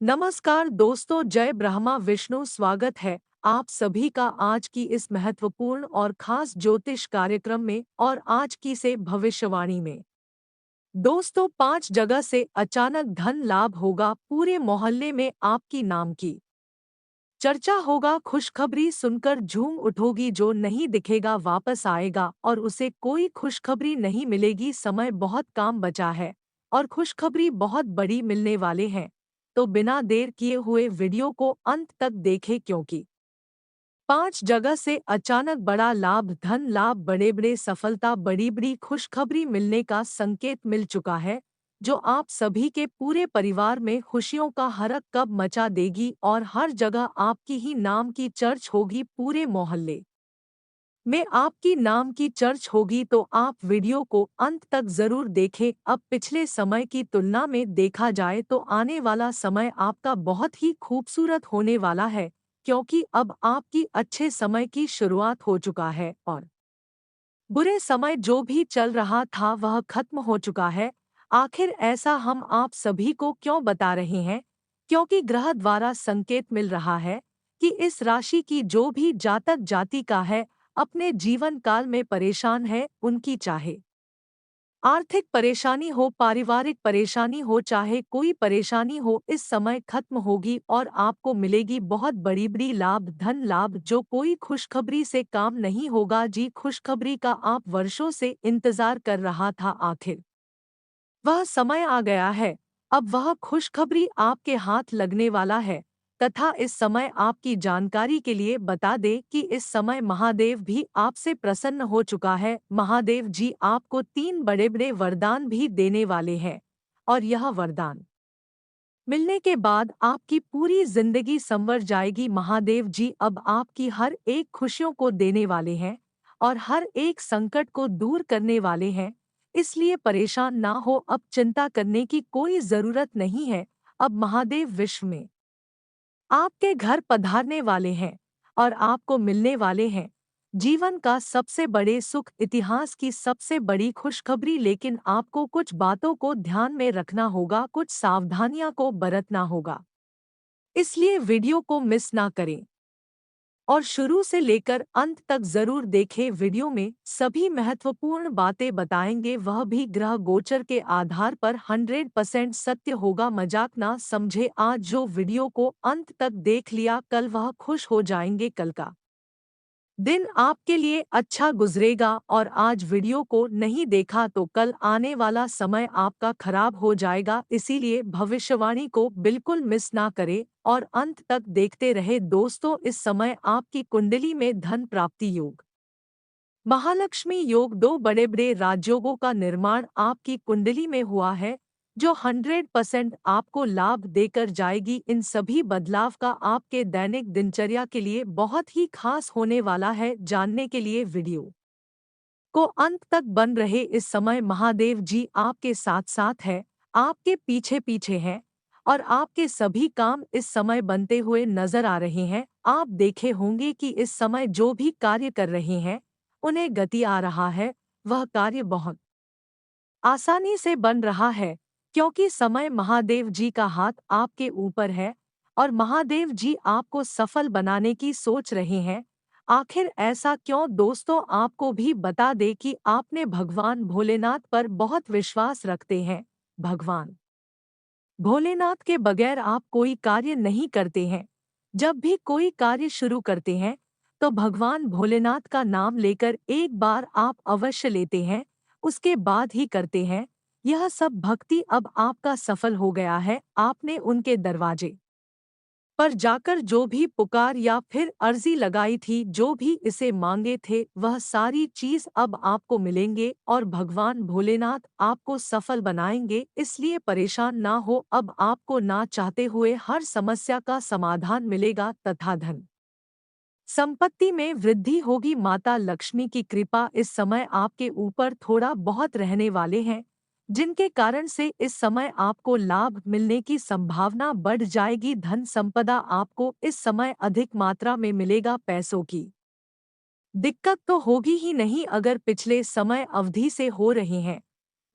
नमस्कार दोस्तों, जय ब्रह्मा विष्णु। स्वागत है आप सभी का आज की इस महत्वपूर्ण और खास ज्योतिष कार्यक्रम में और आज की से भविष्यवाणी में। दोस्तों, 5 जगह से अचानक धन लाभ होगा, पूरे मोहल्ले में आपकी नाम की चर्चा होगा। खुशखबरी सुनकर झूम उठोगी, जो नहीं दिखेगा वापस आएगा और उसे कोई खुशखबरी नहीं मिलेगी। समय बहुत काम बचा है और खुशखबरी बहुत बड़ी मिलने वाले हैं, तो बिना देर किए हुए वीडियो को अंत तक देखें, क्योंकि 5 जगह से अचानक बड़ा लाभ, धन लाभ, बड़े बड़े सफलता, बड़ी बड़ी खुशखबरी मिलने का संकेत मिल चुका है, जो आप सभी के पूरे परिवार में खुशियों का हड़क कब मचा देगी और हर जगह आपकी ही नाम की चर्च होगी। पूरे मोहल्ले में आपकी नाम की चर्च होगी, तो आप वीडियो को अंत तक जरूर देखें। अब पिछले समय की तुलना में देखा जाए तो आने वाला समय आपका बहुत ही खूबसूरत होने वाला है, क्योंकि अब आपकी अच्छे समय की शुरुआत हो चुका है और बुरे समय जो भी चल रहा था वह खत्म हो चुका है। आखिर ऐसा हम आप सभी को क्यों बता रहे हैं? क्योंकि ग्रह द्वारा संकेत मिल रहा है कि इस राशि की जो भी जातक जातिका है, अपने जीवन काल में परेशान है, उनकी चाहे आर्थिक परेशानी हो, पारिवारिक परेशानी हो, चाहे कोई परेशानी हो, इस समय खत्म होगी और आपको मिलेगी बहुत बड़ी बड़ी लाभ, धन लाभ, जो कोई खुशखबरी से काम नहीं होगा। जी, खुशखबरी का आप वर्षों से इंतजार कर रहा था, आखिर वह समय आ गया है। अब वह खुशखबरी आपके हाथ लगने वाला है। तथा इस समय आपकी जानकारी के लिए बता दें कि इस समय महादेव भी आपसे प्रसन्न हो चुका है। महादेव जी आपको 3 बड़े-बड़े वरदान भी देने वाले हैं और यह वरदान मिलने के बाद आपकी पूरी जिंदगी संवर जाएगी। महादेव जी अब आपकी हर एक खुशियों को देने वाले हैं और हर एक संकट को दूर करने वाले हैं। इसलिए परेशान ना हो, अब चिंता करने की कोई जरूरत नहीं है। अब महादेव विश्व में आपके घर पधारने वाले हैं और आपको मिलने वाले हैं जीवन का सबसे बड़े सुख, इतिहास की सबसे बड़ी खुशखबरी। लेकिन आपको कुछ बातों को ध्यान में रखना होगा, कुछ सावधानियां को बरतना होगा, इसलिए वीडियो को मिस ना करें और शुरू से लेकर अंत तक जरूर देखें। वीडियो में सभी महत्वपूर्ण बातें बताएंगे, वह भी ग्रह गोचर के आधार पर 100% सत्य होगा। मजाक ना समझे, आज जो वीडियो को अंत तक देख लिया, कल वह खुश हो जाएंगे। कल का दिन आपके लिए अच्छा गुजरेगा और आज वीडियो को नहीं देखा तो कल आने वाला समय आपका खराब हो जाएगा। इसीलिए भविष्यवाणी को बिल्कुल मिस ना करें और अंत तक देखते रहे। दोस्तों, इस समय आपकी कुंडली में धन प्राप्ति योग, महालक्ष्मी योग, 2 बड़े-बड़े राजयोगों का निर्माण आपकी कुंडली में हुआ है, जो 100% आपको लाभ देकर जाएगी। इन सभी बदलाव का आपके दैनिक दिनचर्या के लिए बहुत ही खास होने वाला है। जानने के लिए वीडियो को अंत तक बन रहे। इस समय महादेव जी आपके साथ साथ है, आपके पीछे पीछे हैं और आपके सभी काम इस समय बनते हुए नजर आ रहे हैं। आप देखे होंगे कि इस समय जो भी कार्य कर रहे हैं, उन्हें गति आ रहा है। वह कार्य बहुत आसानी से बन रहा है, क्योंकि समय महादेव जी का हाथ आपके ऊपर है और महादेव जी आपको सफल बनाने की सोच रहे हैं। आखिर ऐसा क्यों? दोस्तों, आपको भी बता दें कि आपने भगवान भोलेनाथ पर बहुत विश्वास रखते हैं। भगवान भोलेनाथ के बगैर आप कोई कार्य नहीं करते हैं। जब भी कोई कार्य शुरू करते हैं, तो भगवान भोलेनाथ का नाम लेकर एक बार आप अवश्य लेते हैं, उसके बाद ही करते हैं। यह सब भक्ति अब आपका सफल हो गया है। आपने उनके दरवाजे पर जाकर जो भी पुकार या फिर अर्जी लगाई थी, जो भी इसे मांगे थे, वह सारी चीज अब आपको मिलेंगे और भगवान भोलेनाथ आपको सफल बनाएंगे। इसलिए परेशान ना हो, अब आपको ना चाहते हुए हर समस्या का समाधान मिलेगा तथा धन संपत्ति में वृद्धि होगी। माता लक्ष्मी की कृपा इस समय आपके ऊपर थोड़ा बहुत रहने वाले हैं, जिनके कारण से इस समय आपको लाभ मिलने की संभावना बढ़ जाएगी। धन संपदा आपको इस समय अधिक मात्रा में मिलेगा। पैसों की दिक्कत तो होगी ही नहीं, अगर पिछले समय अवधि से हो रहे हैं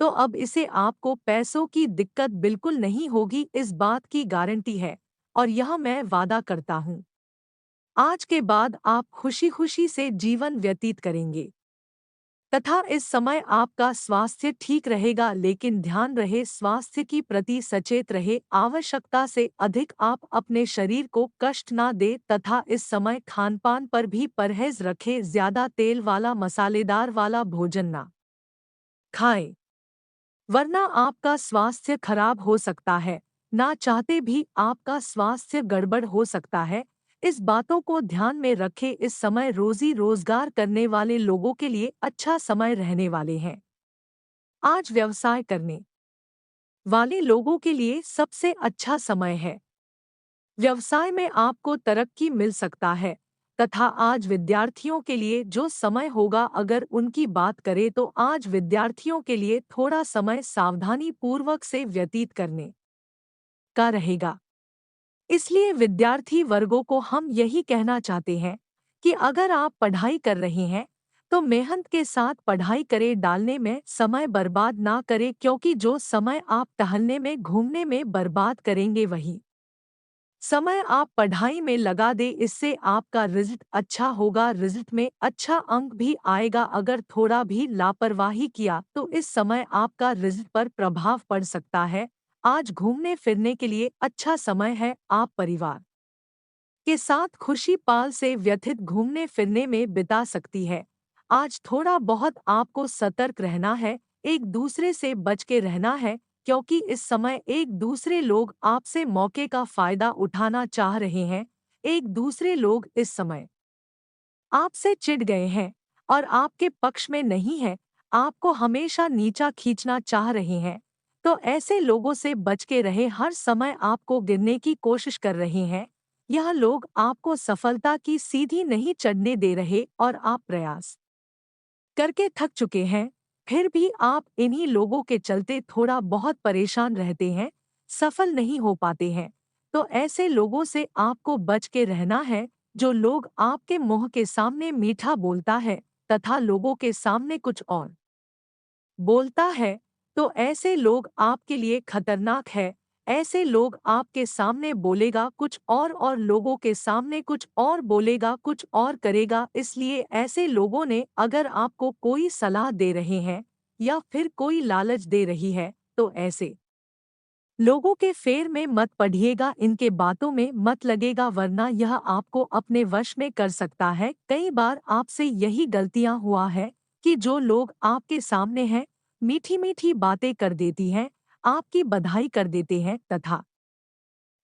तो अब इसे आपको पैसों की दिक्कत बिल्कुल नहीं होगी, इस बात की गारंटी है। और यह मैं वादा करता हूँ। आज के बाद आप खुशी-खुशी से जीवन व्यतीत करेंगे। तथा इस समय आपका स्वास्थ्य ठीक रहेगा, लेकिन ध्यान रहे स्वास्थ्य की प्रति सचेत रहे, आवश्यकता से अधिक आप अपने शरीर को कष्ट ना दे तथा इस समय खान-पान पर भी परहेज रखें, ज़्यादा तेल वाला मसालेदार वाला भोजन ना खाएं, वरना आपका स्वास्थ्य खराब हो सकता है, ना चाहते भी आपका स्वास्थ्य गड़बड़ हो सकता है। इस बातों को ध्यान में रखें, इस समय रोजी रोजगार करने वाले लोगों के लिए अच्छा समय रहने वाले हैं। आज व्यवसाय करने वाले लोगों के लिए सबसे अच्छा समय है। व्यवसाय में आपको तरक्की मिल सकता है। तथा आज विद्यार्थियों के लिए जो समय होगा, अगर उनकी बात करें तो आज विद्यार्थियों के लिए थोड़ा समय सावधानी पूर्वक से व्यतीत करने का रहेगा। इसलिए विद्यार्थी वर्गों को हम यही कहना चाहते हैं कि अगर आप पढ़ाई कर रहे हैं तो मेहनत के साथ पढ़ाई करें, डालने में समय बर्बाद ना करें, क्योंकि जो समय आप टहलने में घूमने में बर्बाद करेंगे वही समय आप पढ़ाई में लगा दें। इससे आपका रिजल्ट अच्छा होगा, रिजल्ट में अच्छा अंक भी आएगा। अगर थोड़ा भी लापरवाही किया तो इस समय आपका रिजल्ट पर प्रभाव पड़ सकता है। आज घूमने फिरने के लिए अच्छा समय है, आप परिवार के साथ खुशी पाल से व्यथित घूमने फिरने में बिता सकती है। आज थोड़ा बहुत आपको सतर्क रहना है, एक दूसरे से बच के रहना है, क्योंकि इस समय एक दूसरे लोग आपसे मौके का फायदा उठाना चाह रहे हैं। एक दूसरे लोग इस समय आपसे चिढ़ गए हैं और आपके पक्ष में नहीं है, आपको हमेशा नीचा खींचना चाह रहे हैं। तो ऐसे लोगों से बच के रहे, हर समय आपको गिरने की कोशिश कर रहे हैं। यह लोग आपको सफलता की सीधी नहीं चढ़ने दे रहे और आप प्रयास करके थक चुके हैं, फिर भी आप इन्हीं लोगों के चलते थोड़ा बहुत परेशान रहते हैं, सफल नहीं हो पाते हैं। तो ऐसे लोगों से आपको बच के रहना है, जो लोग आपके मुंह के सामने मीठा बोलता है तथा लोगों के सामने कुछ और बोलता है। तो ऐसे लोग आपके लिए खतरनाक है। ऐसे लोग आपके सामने बोलेगा कुछ और लोगों के सामने कुछ और बोलेगा, कुछ और करेगा। इसलिए ऐसे लोगों ने अगर आपको कोई सलाह दे रहे हैं या फिर कोई लालच दे रही है, तो ऐसे लोगों के फेर में मत पड़िएगा, इनके बातों में मत लगेगा, वरना यह आपको अपने वश में कर सकता है। कई बार आपसे यही गलतियां हुआ है कि जो लोग आपके सामने हैं, मीठी मीठी बातें कर देती हैं, आपकी बधाई कर देते हैं तथा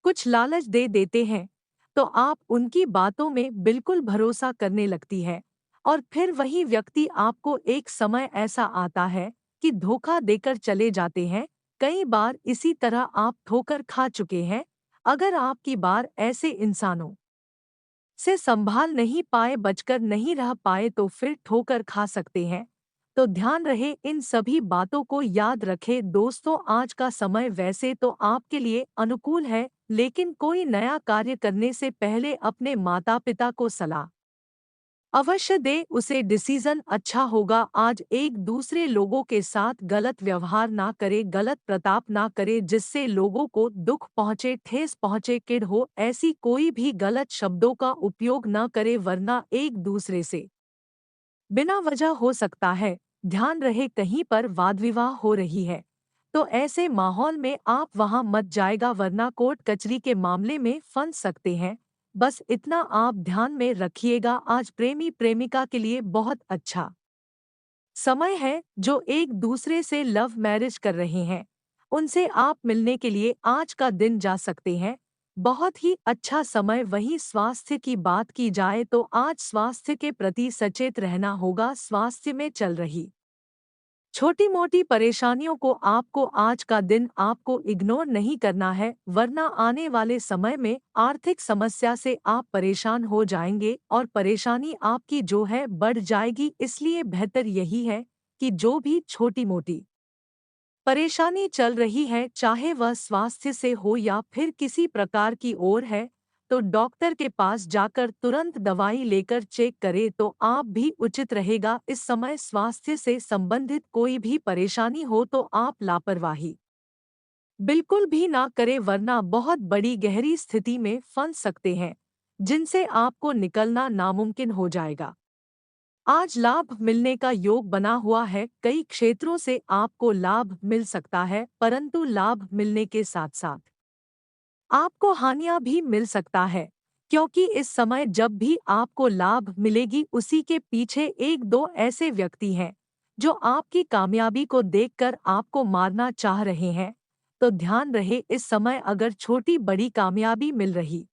कुछ लालच दे देते हैं, तो आप उनकी बातों में बिल्कुल भरोसा करने लगती है। और फिर वही व्यक्ति आपको एक समय ऐसा आता है कि धोखा देकर चले जाते हैं। कई बार इसी तरह आप ठोकर खा चुके हैं। अगर आपकी बार ऐसे इंसानों से संभाल नहीं पाए, बचकर नहीं रह पाए, तो फिर ठोकर खा सकते हैं। तो ध्यान रहे, इन सभी बातों को याद रखें। दोस्तों, आज का समय वैसे तो आपके लिए अनुकूल है, लेकिन कोई नया कार्य करने से पहले अपने माता पिता को सलाह अवश्य दे, उसे डिसीजन अच्छा होगा। आज एक दूसरे लोगों के साथ गलत व्यवहार ना करे, गलत प्रताप ना करे, जिससे लोगों को दुख पहुंचे, ठेस पहुंचे, किड हो। ऐसी कोई भी गलत शब्दों का उपयोग ना करे, वरना एक दूसरे से बिना वजह हो सकता है। ध्यान रहे, कहीं पर वाद विवाह हो रही है तो ऐसे माहौल में आप वहां मत जाएगा, वरना कोर्ट कचहरी के मामले में फंस सकते हैं। बस इतना आप ध्यान में रखिएगा। आज प्रेमी प्रेमिका के लिए बहुत अच्छा समय है। जो एक दूसरे से लव मैरिज कर रहे हैं, उनसे आप मिलने के लिए आज का दिन जा सकते हैं। बहुत ही अच्छा समय। वहीं स्वास्थ्य की बात की जाए तो आज स्वास्थ्य के प्रति सचेत रहना होगा। स्वास्थ्य में चल रही छोटी मोटी परेशानियों को आपको आज का दिन आपको इग्नोर नहीं करना है, वरना आने वाले समय में आर्थिक समस्या से आप परेशान हो जाएंगे और परेशानी आपकी जो है बढ़ जाएगी। इसलिए बेहतर यही है कि जो भी छोटी मोटी परेशानी चल रही है, चाहे वह स्वास्थ्य से हो या फिर किसी प्रकार की और है, तो डॉक्टर के पास जाकर तुरंत दवाई लेकर चेक करें तो आप भी उचित रहेगा। इस समय स्वास्थ्य से संबंधित कोई भी परेशानी हो तो आप लापरवाही बिल्कुल भी ना करें, वरना बहुत बड़ी गहरी स्थिति में फंस सकते हैं जिनसे आपको निकलना नामुमकिन हो जाएगा। आज लाभ मिलने का योग बना हुआ है, कई क्षेत्रों से आपको लाभ मिल सकता है, परंतु लाभ मिलने के साथ साथ आपको हानियां भी मिल सकता है, क्योंकि इस समय जब भी आपको लाभ मिलेगी उसी के पीछे एक दो ऐसे व्यक्ति हैं जो आपकी कामयाबी को देखकर आपको मारना चाह रहे हैं। तो ध्यान रहे, इस समय अगर छोटी बड़ी कामयाबी मिल रही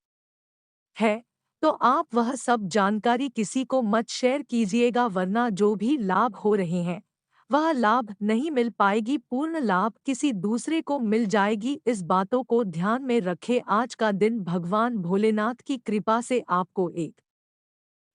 है तो आप वह सब जानकारी किसी को मत शेयर कीजिएगा, वरना जो भी लाभ हो रहे हैं वह लाभ नहीं मिल पाएगी, पूर्ण लाभ किसी दूसरे को मिल जाएगी। इस बातों को ध्यान में रखें। आज का दिन भगवान भोलेनाथ की कृपा से आपको एक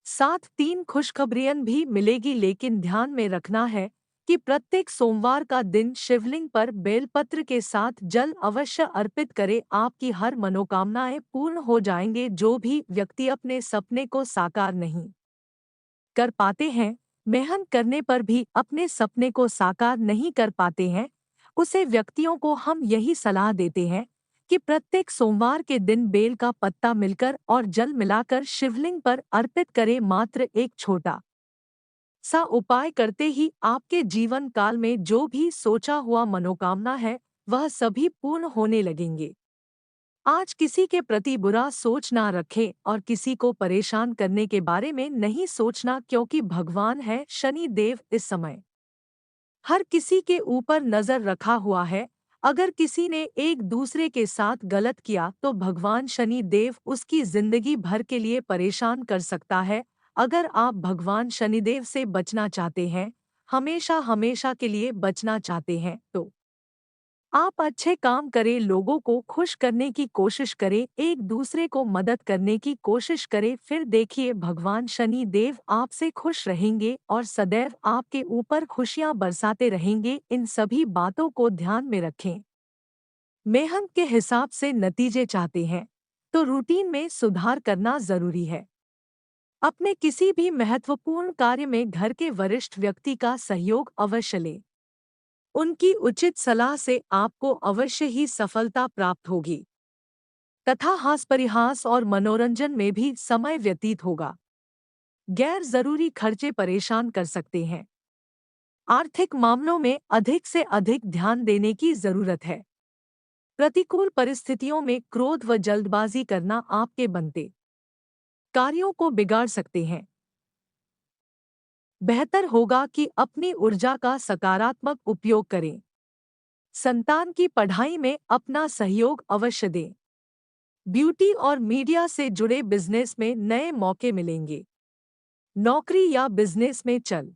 साथ तीन खुशखबरियां भी मिलेगी, लेकिन ध्यान में रखना है कि प्रत्येक सोमवार का दिन शिवलिंग पर बेलपत्र के साथ जल अवश्य अर्पित करें। आपकी हर मनोकामनाएं पूर्ण हो जाएंगे। जो भी व्यक्ति अपने सपने को साकार नहीं कर पाते हैं, मेहनत करने पर भी अपने सपने को साकार नहीं कर पाते हैं, उसे व्यक्तियों को हम यही सलाह देते हैं कि प्रत्येक सोमवार के दिन बेल का पत्ता मिलकर और जल मिलाकर शिवलिंग पर अर्पित करें। मात्र एक छोटा सा उपाय करते ही आपके जीवन काल में जो भी सोचा हुआ मनोकामना है वह सभी पूर्ण होने लगेंगे। आज किसी के प्रति बुरा सोच ना रखें और किसी को परेशान करने के बारे में नहीं सोचना, क्योंकि भगवान है शनि देव इस समय हर किसी के ऊपर नजर रखा हुआ है। अगर किसी ने एक दूसरे के साथ गलत किया तो भगवान शनि देव उसकी जिंदगी भर के लिए परेशान कर सकता है। अगर आप भगवान शनिदेव से बचना चाहते हैं, हमेशा हमेशा के लिए बचना चाहते हैं, तो आप अच्छे काम करें, लोगों को खुश करने की कोशिश करें, एक दूसरे को मदद करने की कोशिश करें, फिर देखिए भगवान शनि देव आपसे खुश रहेंगे और सदैव आपके ऊपर खुशियां बरसाते रहेंगे। इन सभी बातों को ध्यान में रखें। मेहनत के हिसाब से नतीजे चाहते हैं तो रूटीन में सुधार करना जरूरी है। अपने किसी भी महत्वपूर्ण कार्य में घर के वरिष्ठ व्यक्ति का सहयोग अवश्य लें। उनकी उचित सलाह से आपको अवश्य ही सफलता प्राप्त होगी तथा हास परिहास और मनोरंजन में भी समय व्यतीत होगा। गैर जरूरी खर्चे परेशान कर सकते हैं। आर्थिक मामलों में अधिक से अधिक ध्यान देने की जरूरत है। प्रतिकूल परिस्थितियों में क्रोध व जल्दबाजी करना आपके बनते कार्यों को बिगाड़ सकते हैं। बेहतर होगा कि अपनी ऊर्जा का सकारात्मक उपयोग करें। संतान की पढ़ाई में अपना सहयोग अवश्य दें। ब्यूटी और मीडिया से जुड़े बिजनेस में नए मौके मिलेंगे। नौकरी या बिजनेस में चल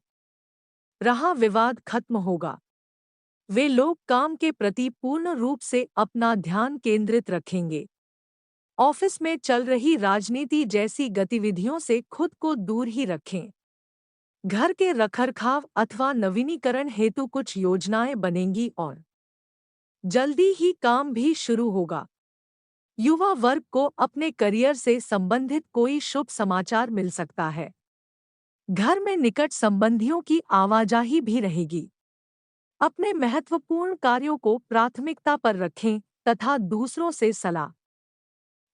रहा विवाद खत्म होगा। वे लोग काम के प्रति पूर्ण रूप से अपना ध्यान केंद्रित रखेंगे। ऑफिस में चल रही राजनीति जैसी गतिविधियों से खुद को दूर ही रखें। घर के रखरखाव अथवा नवीनीकरण हेतु कुछ योजनाएं बनेंगी और जल्दी ही काम भी शुरू होगा। युवा वर्ग को अपने करियर से संबंधित कोई शुभ समाचार मिल सकता है। घर में निकट संबंधियों की आवाजाही भी रहेगी। अपने महत्वपूर्ण कार्यों को प्राथमिकता पर रखें तथा दूसरों से सलाह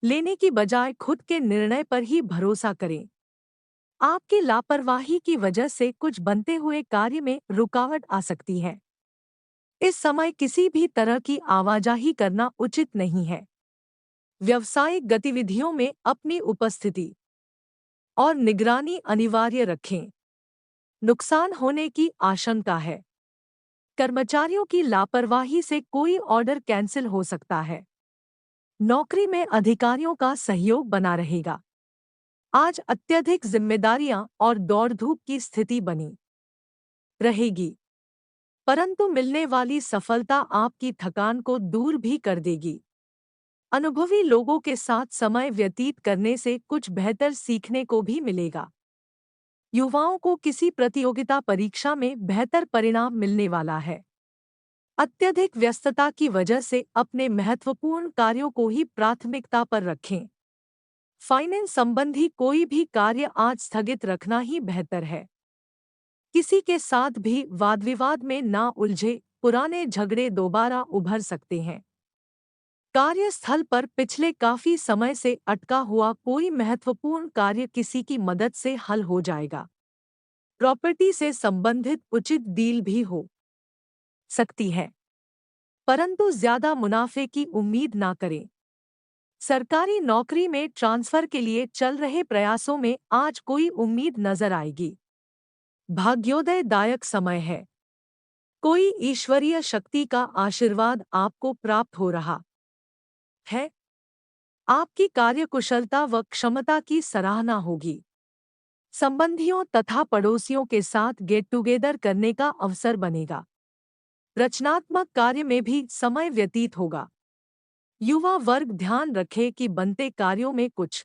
लेने की बजाय खुद के निर्णय पर ही भरोसा करें। आपकी लापरवाही की वजह से कुछ बनते हुए कार्य में रुकावट आ सकती है। इस समय किसी भी तरह की आवाजाही करना उचित नहीं है। व्यावसायिक गतिविधियों में अपनी उपस्थिति और निगरानी अनिवार्य रखें। नुकसान होने की आशंका है। कर्मचारियों की लापरवाही से कोई ऑर्डर कैंसिल हो सकता है। नौकरी में अधिकारियों का सहयोग बना रहेगा। आज अत्यधिक जिम्मेदारियां और दौड़-धूप की स्थिति बनी रहेगी, परंतु मिलने वाली सफलता आपकी थकान को दूर भी कर देगी। अनुभवी लोगों के साथ समय व्यतीत करने से कुछ बेहतर सीखने को भी मिलेगा। युवाओं को किसी प्रतियोगिता परीक्षा में बेहतर परिणाम मिलने वाला है। अत्यधिक व्यस्तता की वजह से अपने महत्वपूर्ण कार्यों को ही प्राथमिकता पर रखें। फाइनेंस संबंधी कोई भी कार्य आज स्थगित रखना ही बेहतर है। किसी के साथ भी वाद विवाद में ना उलझे, पुराने झगड़े दोबारा उभर सकते हैं। कार्यस्थल पर पिछले काफी समय से अटका हुआ कोई महत्वपूर्ण कार्य किसी की मदद से हल हो जाएगा। प्रॉपर्टी से संबंधित उचित डील भी हो सकती है, परंतु ज्यादा मुनाफे की उम्मीद ना करें। सरकारी नौकरी में ट्रांसफर के लिए चल रहे प्रयासों में आज कोई उम्मीद नजर आएगी। भाग्योदयदायक समय है। कोई ईश्वरीय शक्ति का आशीर्वाद आपको प्राप्त हो रहा है। आपकी कार्यकुशलता व क्षमता की सराहना होगी। संबंधियों तथा पड़ोसियों के साथ गेट टुगेदर करने का अवसर बनेगा। रचनात्मक कार्य में भी समय व्यतीत होगा। युवा वर्ग ध्यान रखे कि बनते कार्यों में कुछ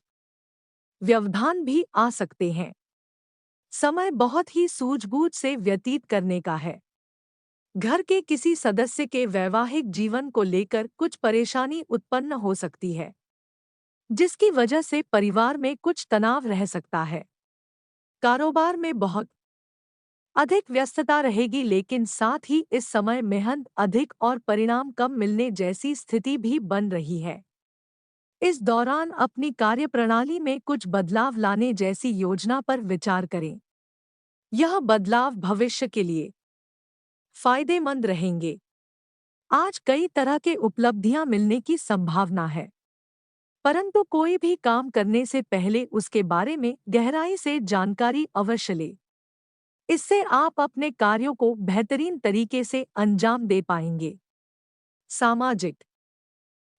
व्यवधान भी आ सकते हैं। समय बहुत ही सूझबूझ से व्यतीत करने का है। घर के किसी सदस्य के वैवाहिक जीवन को लेकर कुछ परेशानी उत्पन्न हो सकती है, जिसकी वजह से परिवार में कुछ तनाव रह सकता है। कारोबार में बहुत अधिक व्यस्तता रहेगी, लेकिन साथ ही इस समय मेहनत अधिक और परिणाम कम मिलने जैसी स्थिति भी बन रही है। इस दौरान अपनी कार्यप्रणाली में कुछ बदलाव लाने जैसी योजना पर विचार करें। यह बदलाव भविष्य के लिए फायदेमंद रहेंगे। आज कई तरह के उपलब्धियां मिलने की संभावना है, परंतु कोई भी काम करने से पहले उसके बारे में गहराई से जानकारी अवश्य लें। इससे आप अपने कार्यों को बेहतरीन तरीके से अंजाम दे पाएंगे। सामाजिक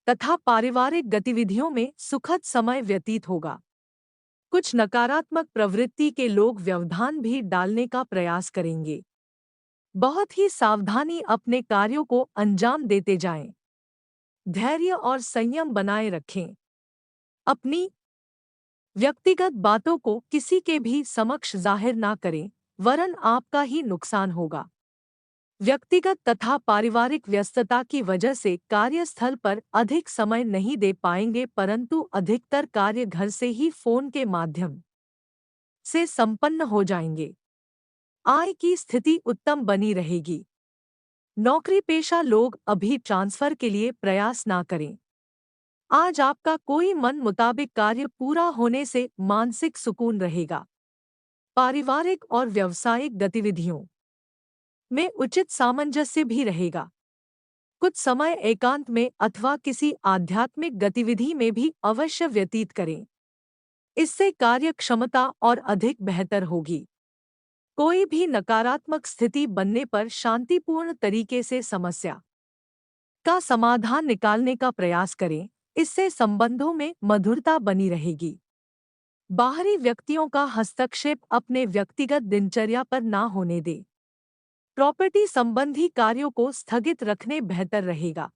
तथा पारिवारिक गतिविधियों में सुखद समय व्यतीत होगा। कुछ नकारात्मक प्रवृत्ति के लोग व्यवधान भी डालने का प्रयास करेंगे। बहुत ही सावधानी अपने कार्यों को अंजाम देते जाएं। धैर्य और संयम बनाए रखें। अपनी व्यक्तिगत बातों को किसी के भी समक्ष जाहिर ना करें, वरन आपका ही नुकसान होगा। व्यक्तिगत तथा पारिवारिक व्यस्तता की वजह से कार्यस्थल पर अधिक समय नहीं दे पाएंगे, परंतु अधिकतर कार्य घर से ही फोन के माध्यम से संपन्न हो जाएंगे। आय की स्थिति उत्तम बनी रहेगी। नौकरी पेशा लोग अभी ट्रांसफर के लिए प्रयास ना करें। आज आपका कोई मन मुताबिक कार्य पूरा होने से मानसिक सुकून रहेगा। पारिवारिक और व्यावसायिक गतिविधियों में उचित सामंजस्य भी रहेगा। कुछ समय एकांत में अथवा किसी आध्यात्मिक गतिविधि में भी अवश्य व्यतीत करें। इससे कार्य क्षमता और अधिक बेहतर होगी। कोई भी नकारात्मक स्थिति बनने पर शांतिपूर्ण तरीके से समस्या का समाधान निकालने का प्रयास करें। इससे संबंधों में मधुरता बनी रहेगी। बाहरी व्यक्तियों का हस्तक्षेप अपने व्यक्तिगत दिनचर्या पर ना होने दें। प्रॉपर्टी संबंधी कार्यों को स्थगित रखने बेहतर रहेगा।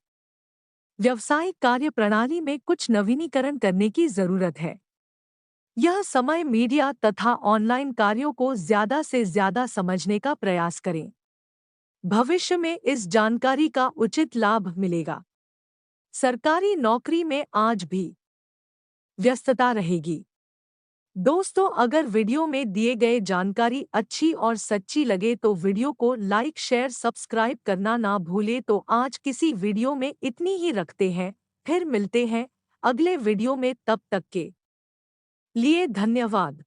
व्यावसायिक कार्य प्रणाली में कुछ नवीनीकरण करने की जरूरत है। यह समय मीडिया तथा ऑनलाइन कार्यों को ज्यादा से ज्यादा समझने का प्रयास करें। भविष्य में इस जानकारी का उचित लाभ मिलेगा। सरकारी नौकरी में आज भी व्यस्तता रहेगी। दोस्तों, अगर वीडियो में दिए गए जानकारी अच्छी और सच्ची लगे तो वीडियो को लाइक शेयर सब्सक्राइब करना ना भूले। तो आज किसी वीडियो में इतनी ही रखते हैं, फिर मिलते हैं अगले वीडियो में। तब तक के लिए धन्यवाद।